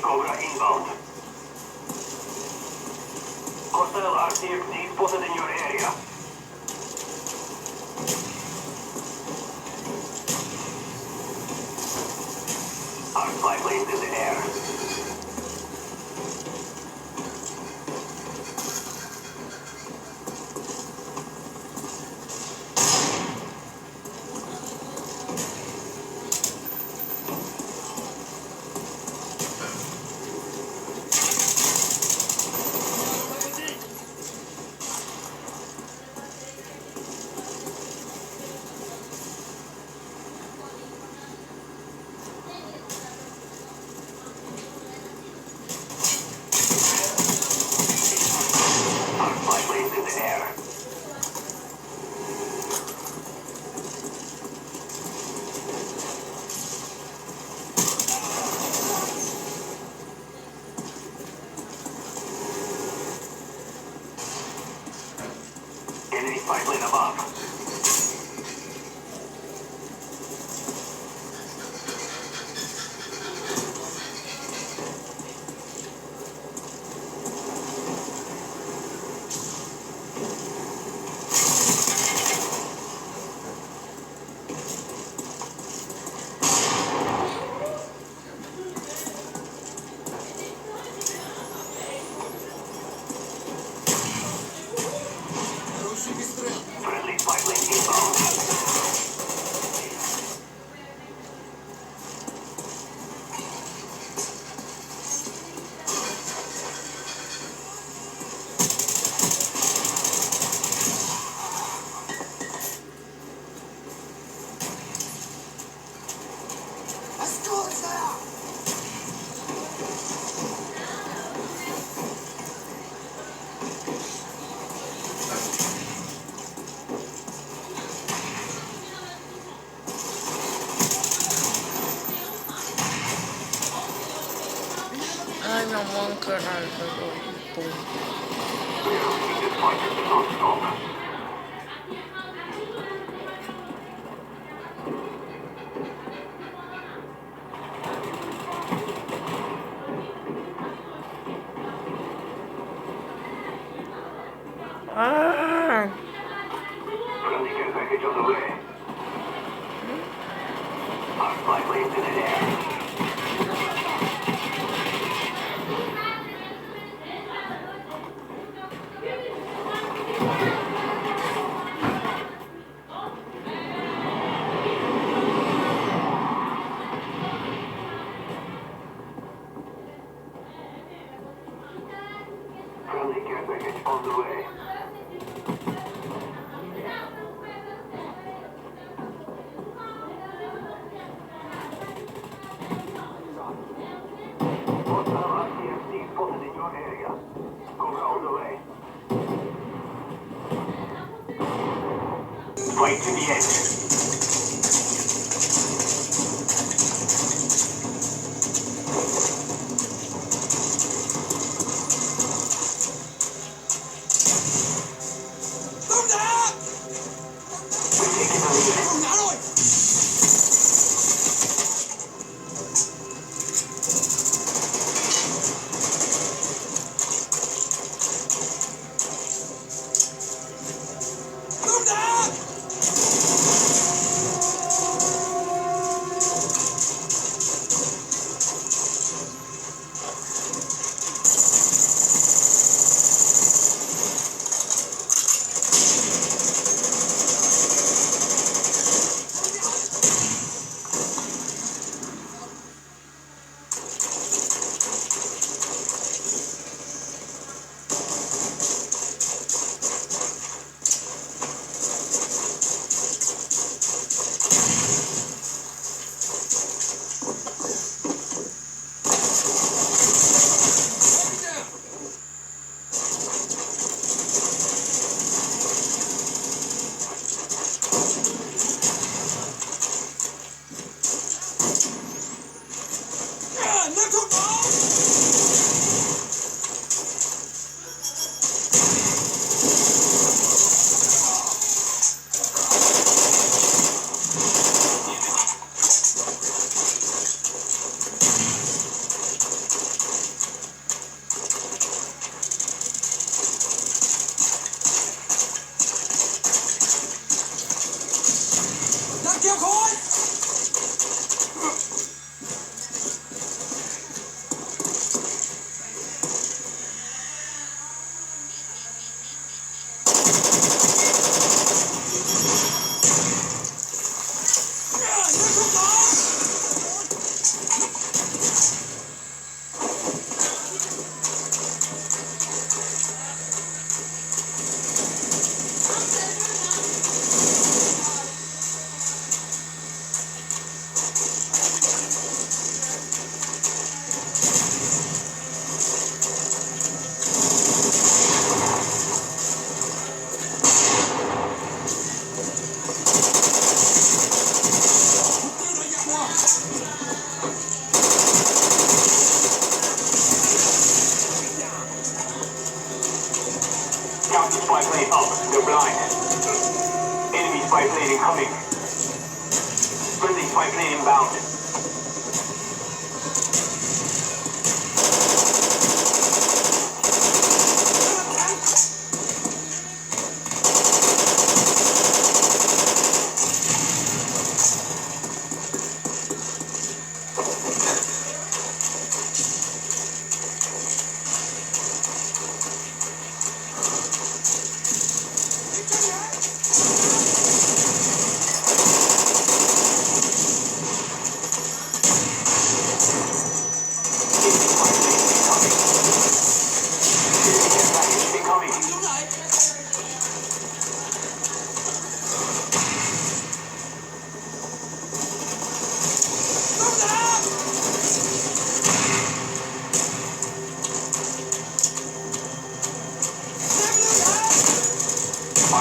Cobra inbound. Hostile RCXD spotted in your area. Our spy plane's in the air. Enemy spy plane above. Friendly spy plane inbound. Ai, minha mão, caralho, pô. This fighter non-stop. Ah! Friendly care package on the way. Our spy plane's in the air. Friendly care package on the way. Hostile RCXD spotted in your area. Cobra on the way. Fight to the end. Move that! Counter spy plane up. They're blind. Enemy spy plane incoming. Friendly spy plane inbound.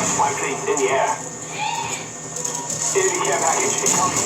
Spy planes in the air. Enemy care package incoming.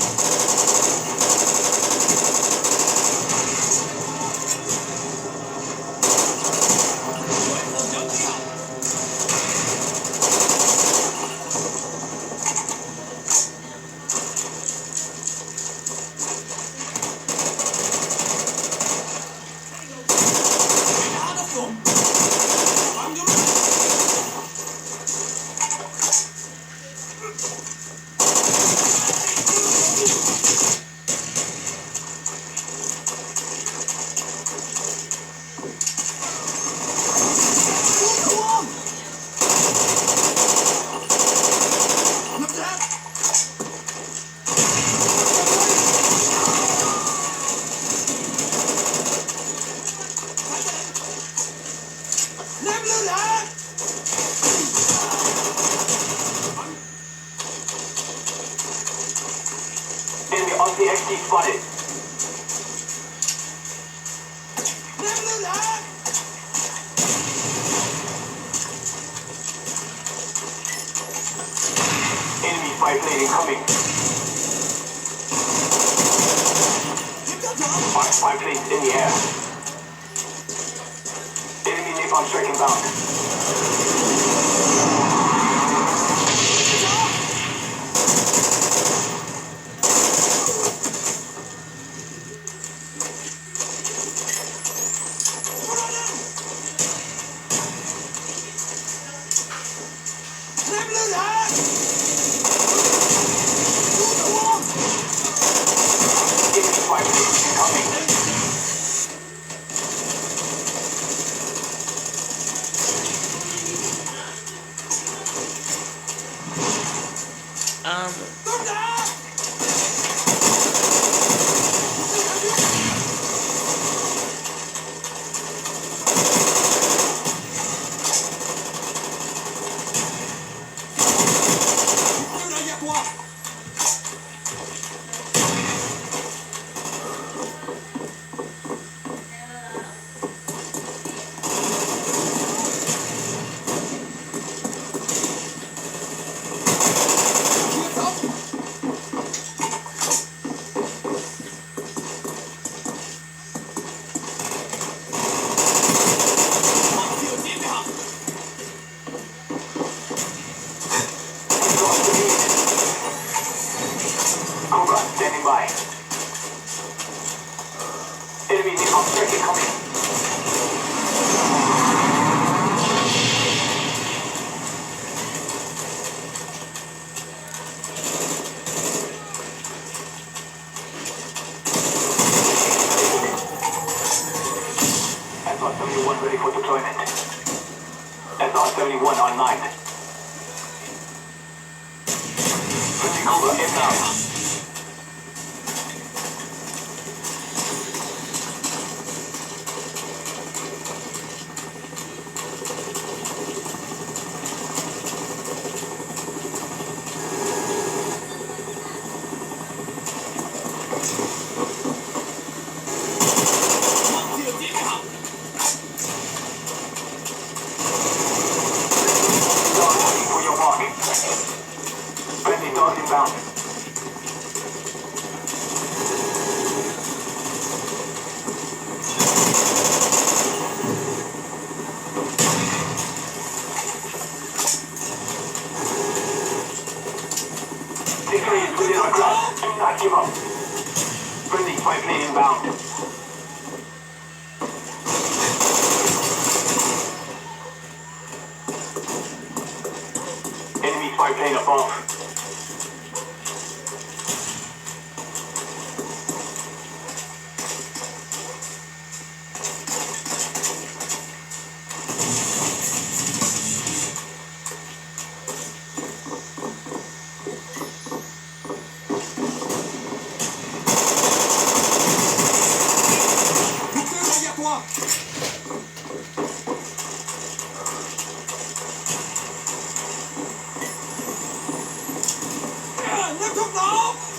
Enemy on the XD spotted. Enemy spy plane incoming. Spy planes in the air. Enemy napalm strike inbound. Cobra, standing by. Enemy napalm strike incoming. ready for deployment. SR-71 online. Friendly Cobra inbound. For your mark. Friendly dog inbound. Victory is within our grasp. Do not give up. Friendly spy plane inbound. Enemy spy plane above. Derrière toi! Le tournant!